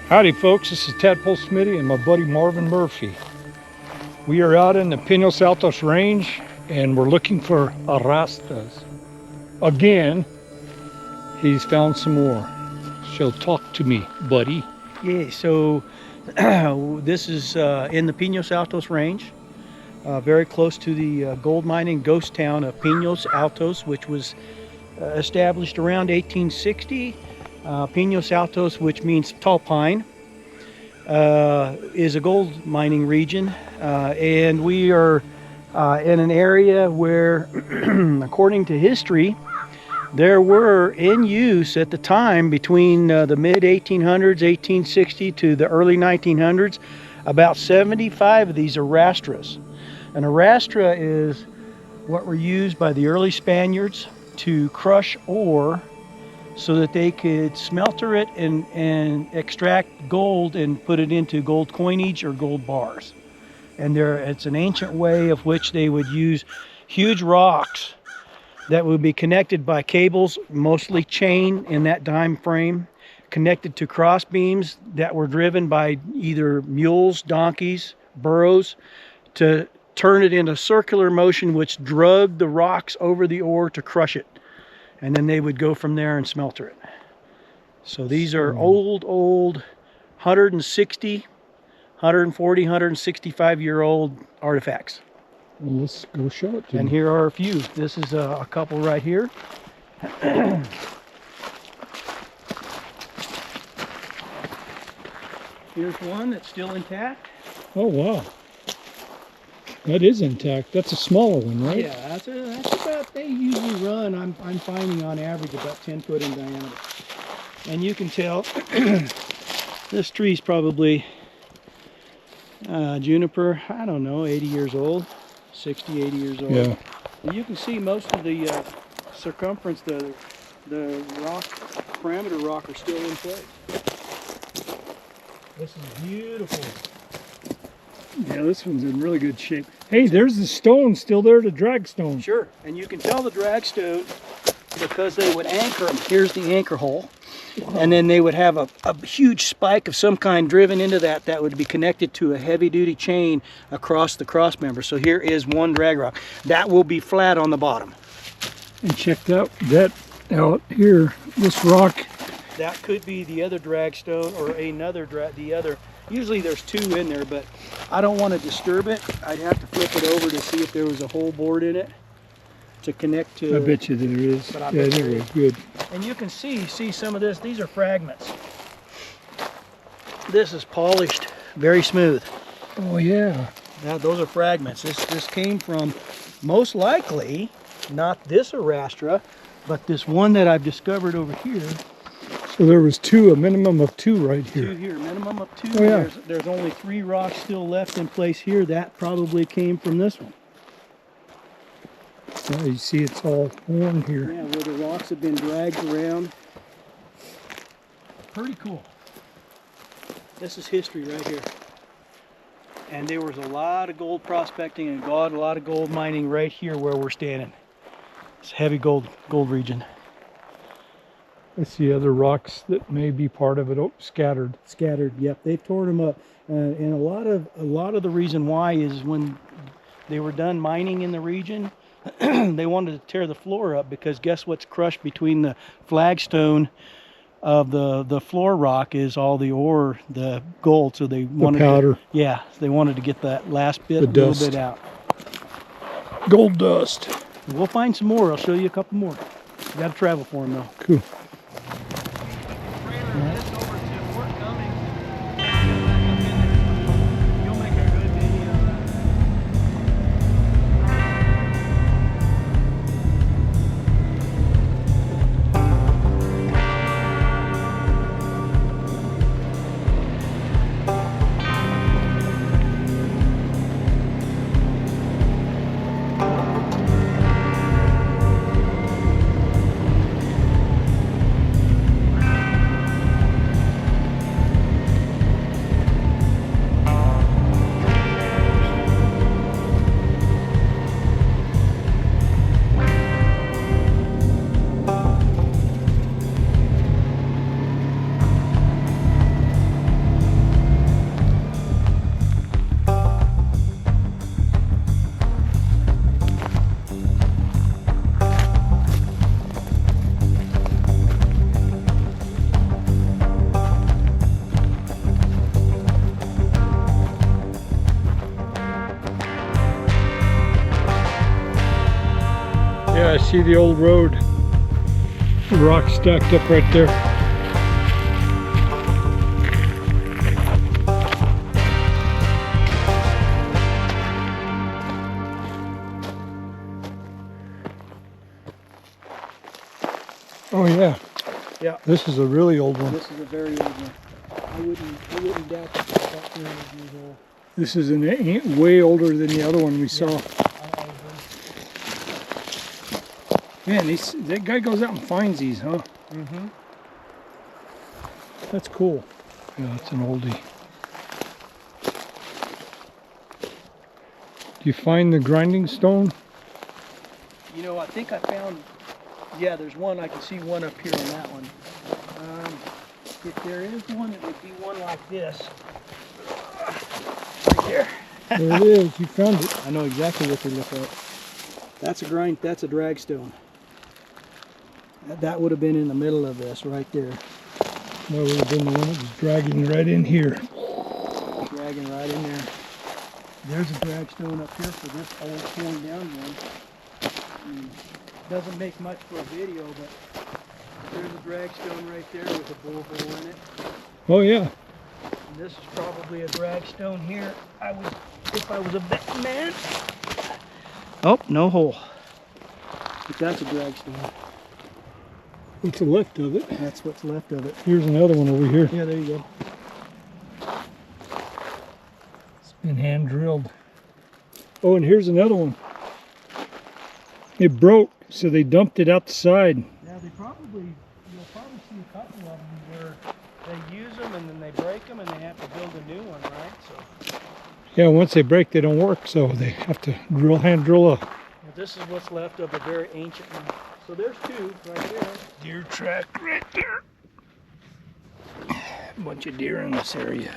Howdy folks, this is Tadpole Smitty and my buddy Marvin Murphy. We are out in the Pinos Altos range and we're looking for arastras. Again, he's found some more. So talk to me, buddy. Yeah, so this is in the Pinos Altos range, very close to the gold mining ghost town of Pinos Altos, which was established around 1860. Pinos Altos, which means tall pine, is a gold mining region, and we are in an area where, according to history, there were in use at the time between the mid 1800s, 1860 to the early 1900s, about 75 of these arastras. An arastra is what were used by the early Spaniards to crush ore so that they could smelter it and extract gold and put it into gold coinage or gold bars. And it's an ancient way of which they would use huge rocks that would be connected by cables, mostly chain in that time frame, connected to cross beams that were driven by either mules, donkeys, burros, to turn it into circular motion, which drug the rocks over the ore to crush it. And then they would go from there and smelter it. So these are old 160, 140, 165-year-old artifacts. Well, let's go show it to And you. here are a few. This is a couple right here. Here's one that's still intact. Oh wow, that is intact. That's a smaller one, right? Yeah, that's about, they usually run, I'm finding on average about 10 foot in diameter. And you can tell this tree's probably juniper, I don't know, 80 years old, 60, 80 years old. Yeah. And you can see most of the circumference, the rock, parameter rock are still in place. This is beautiful. Yeah, this one's in really good shape. Hey, there's the stone still there, the drag stone. Sure, and you can tell the drag stone because they would anchor them. Here's the anchor hole. Wow. And then they would have a huge spike of some kind driven into that would be connected to a heavy-duty chain across the cross member. So here is one drag rock. That will be flat on the bottom. And check that out here, this rock. That could be the other drag stone or another usually there's two in there, but I don't want to disturb it. I'd have to flip it over to see if there was a whole board in it to connect to. I bet you there is. But Yeah, anyway, good. And you can see some of this. These are fragments. This is polished, very smooth. Oh yeah. Now those are fragments. This came from, most likely, not this arastra, but this one that I've discovered over here. So there was a minimum of two right here. Two here, minimum of two. Oh, yeah. There's only 3 rocks still left in place here. That probably came from this one. Now you see it's all worn here. Yeah, where the rocks have been dragged around. Pretty cool. This is history right here. And there was a lot of gold prospecting and a lot of gold mining right here where we're standing. It's a heavy gold region. I see other rocks that may be part of it. Oh, scattered. Scattered, yep. They've torn them up. And a lot of the reason why is when they were done mining in the region, they wanted to tear the floor up because guess what's crushed between the flagstone of the floor rock is all the ore, the gold. So they wanted powder. They wanted to get that last bit, The little dust. bit out. Gold dust. We'll find some more. I'll show you a couple more. You got to travel for them though. Cool. see the old road? The rock stacked up right there. Oh yeah. Yeah. This is a really old one. This is a very old one. I wouldn't doubt that it's about 300 years old. This is way older than the other one we saw. I agree. Man, that guy goes out and finds these, huh? Mm-hmm. That's cool. Yeah, it's an oldie. Do you find the grinding stone? You know, I think I found, yeah, there's one. I can see one up here on that one. If there is one, it would be one like this. Right there. There it is. You found it. I know exactly what they look like. That's a drag stone. That would have been in the middle of this right there. That would have been the one that was dragging right in here. Dragging right in there. There's a drag stone up here for this old torn down one. Doesn't make much for a video, but there's a drag stone right there with a bull hole in it. Oh yeah. And this is probably a drag stone here. If I was a betting man. Oh, no hole. But that's a drag stone. What's left of it? That's what's left of it. Here's another one over here. Yeah, there you go. It's been hand drilled. Oh, and here's another one. It broke, so they dumped it out the side. Yeah, you'll probably see a couple of them where they use them and then they break them and they have to build a new one, right? So. Yeah, once they break, they don't work, so they have to hand drill a. Well, this is what's left of a very ancient one. So there's two right there. Deer track right there. A bunch of deer in this area.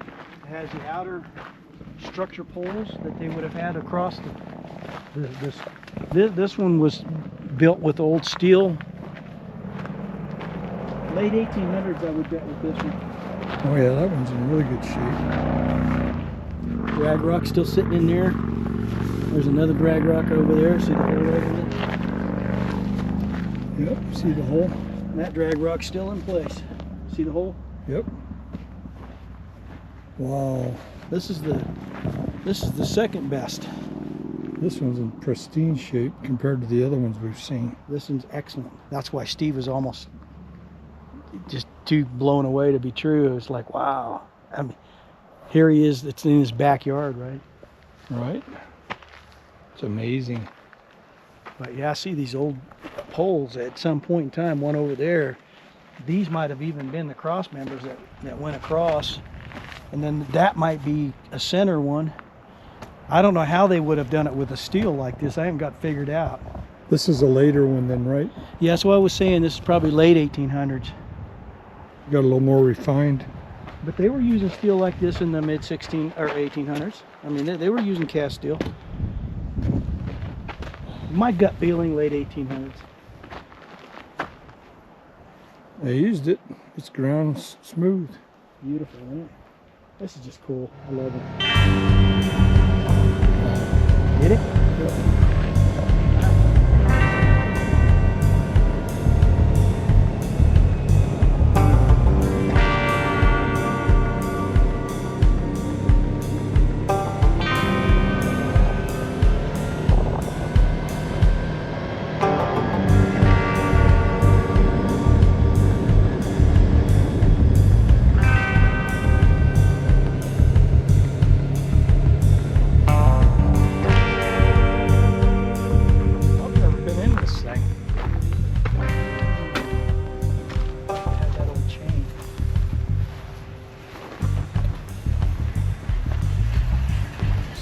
It has the outer structure poles that they would have had across this one was built with old steel. Late 1800s, I would bet with this one. Oh yeah, that one's in really good shape. Drag rock still sitting in there. There's another drag rock over there. See the hole over there? Yep, see the hole? And that drag rock's still in place. See the hole? Yep. Wow. This is the second best. This one's in pristine shape compared to the other ones we've seen. This one's excellent. That's why Steve was almost just too blown away to be true. It was like, wow. I mean, here he is. It's in his backyard, right? Right. It's amazing. But yeah, I see these old poles at some point in time, one over there. These might have even been the cross members that went across. And then that might be a center one. I don't know how they would have done it with a steel like this. I haven't got figured out. This is a later one then, right? Yeah, that's what I was saying. This is probably late 1800s. Got a little more refined. But they were using steel like this in the mid 1800s. I mean, they were using cast steel. My gut feeling, late 1800s. They used it. It's ground smooth. Beautiful, isn't it? This is just cool. I love it. Get it? Yep.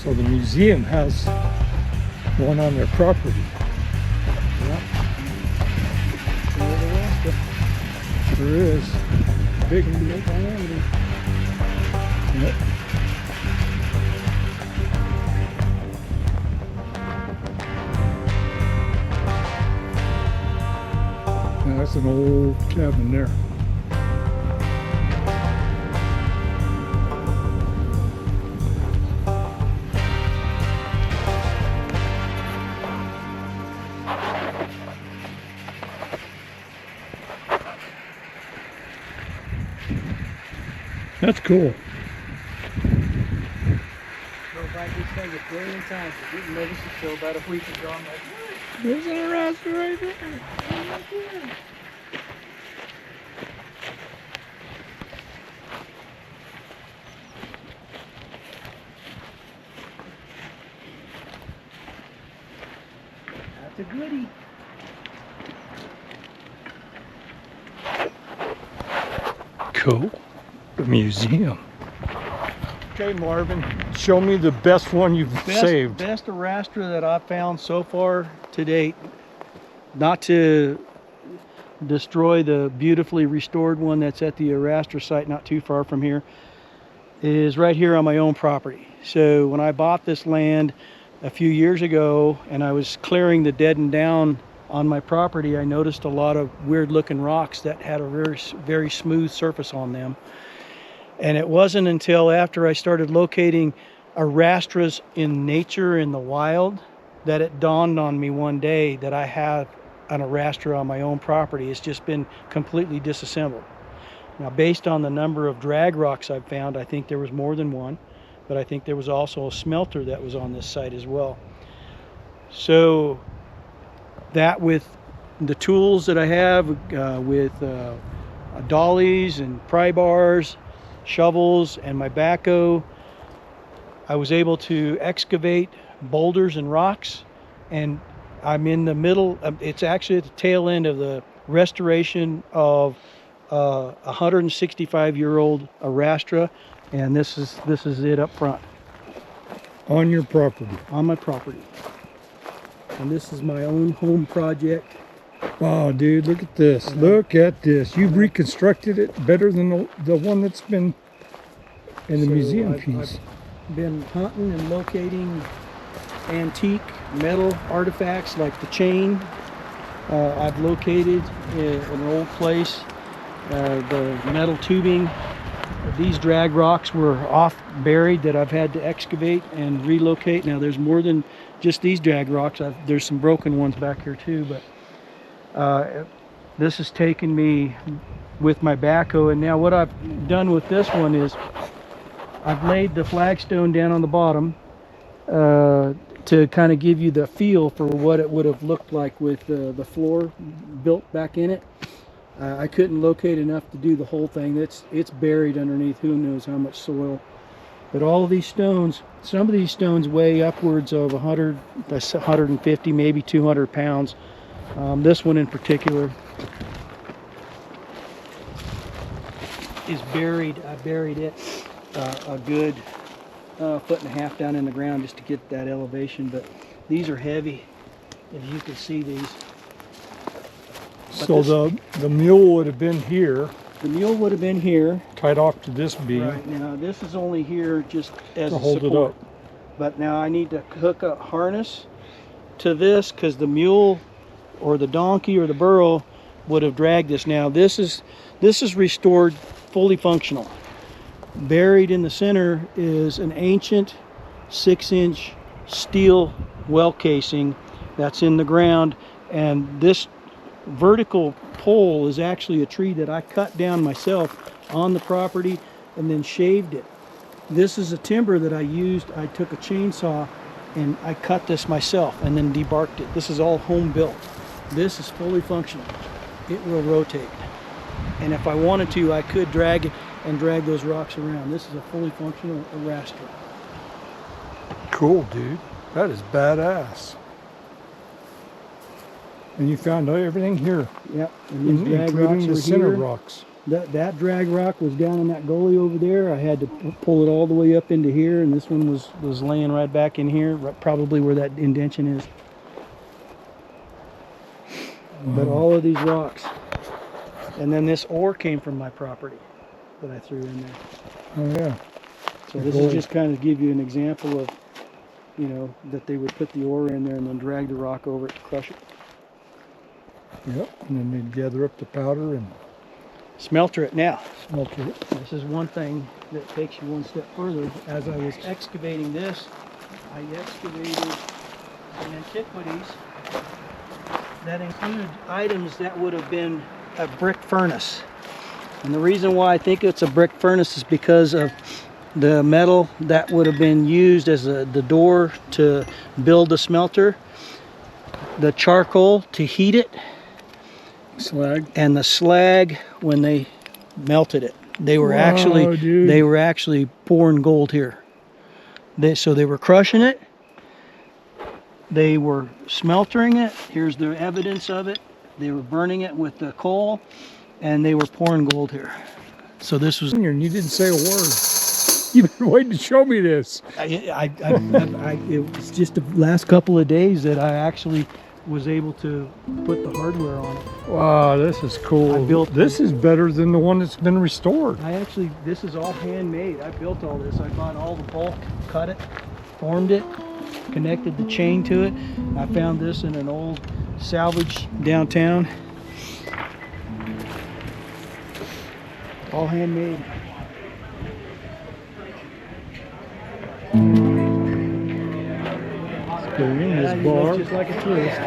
So the museum has one on their property. Sure is. Big diameter. Yep. Now that's an old cabin there. That's cool. Drove by this thing a billion times. I didn't notice it until about a week ago. I'm like, There's an arastra right there. that's a goodie. Cool. The museum. Okay, Marvin, show me the best one you've saved. Best arastra that I've found so far to date. Not to destroy the beautifully restored one that's at the arastra site not too far from here, is right here on my own property. So when I bought this land a few years ago and I was clearing the dead and down on my property, I noticed a lot of weird looking rocks that had a very smooth surface on them. And it wasn't until after I started locating arastras in nature, in the wild, that it dawned on me one day that I have an arastra on my own property. It's just been completely disassembled. Now, based on the number of drag rocks I've found, I think there was more than one, but I think there was also a smelter that was on this site as well. So that, with the tools that I have, with dollies and pry bars, shovels, and my backhoe, I was able to excavate boulders and rocks, and I'm in the middle. It's actually at the tail end of the restoration of a 165-year-old arastra, and this is it up front. On your property? On my property. And this is my own home project. Wow, dude, look at this. Look at this. You've reconstructed it better than the one that's been in the museum piece. I've been hunting and locating antique metal artifacts like the chain. I've located in an old place the metal tubing. These drag rocks were off buried that I've had to excavate and relocate. Now there's more than just these drag rocks. There's some broken ones back here too, but this has taken me with my backhoe. And now what I've done with this one is I've laid the flagstone down on the bottom to kind of give you the feel for what it would have looked like with the floor built back in it. I couldn't locate enough to do the whole thing. It's buried underneath who knows how much soil. But all of these stones, some of these stones weigh upwards of 100, 150, maybe 200 pounds. This one in particular is buried. I buried it a good foot and a half down in the ground just to get that elevation. But these are heavy, if you can see these. But so the mule would have been here. The mule would have been here. Tied off to this beam. Right, now this is only here just as to a hold support. it up. But now I need to hook a harness to this because the mule or the donkey or the burro would have dragged this. Now this is restored, fully functional. Buried in the center is an ancient 6-inch steel well casing that's in the ground, and this vertical pole is actually a tree that I cut down myself on the property and then shaved it. This is a timber that I used. I took a chainsaw and I cut this myself and then debarked it. This is all home built. This is fully functional. It will rotate, and if I wanted to, I could drag it and drag those rocks around. This is a fully functional arastra. Cool, dude. That is badass. And you found everything here. Yep. And these drag rocks including the are center here. rocks. That drag rock was down in that gully over there. I had to pull it all the way up into here, and this one was laying right back in here, probably where that indention is. But all of these rocks. And then this ore came from my property that I threw in there. Oh yeah. So this is just kind of give you an example of, you know, that they would put the ore in there and then drag the rock over it to crush it. Yep. And then they'd gather up the powder and Smelter it now. smelter it. This is one thing that takes you one step further. As I was excavating this, I excavated some antiquities that include items that would have been a brick furnace. And the reason why I think it's a brick furnace is because of the metal that would have been used as the door to build the smelter, the charcoal to heat it, Slag. and the slag when they melted it. They were actually pouring gold here. So they were crushing it. They were smeltering it. Here's the evidence of it. They were burning it with the coal, and they were pouring gold here. So this was. And you didn't say a word. You've been waiting to show me this. It was just the last couple of days that I actually was able to put the hardware on it. Wow, this is cool. This is better than the one that's been restored. This is all handmade. I built all this. I bought all the bulk, cut it, formed it, connected the chain to it. I found this in an old salvage downtown. All handmade. Let's go in this bar. Just like a tourist.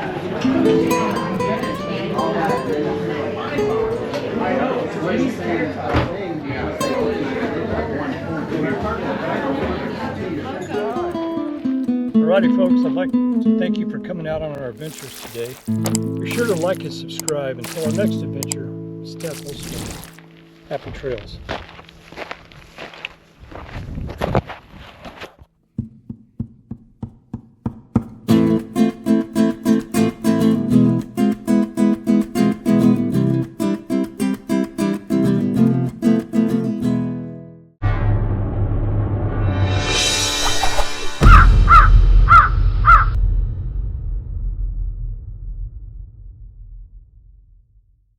Alrighty folks, I'd like to thank you for coming out on our adventures today. Be sure to like and subscribe. Until our next adventure, stay close. Happy trails.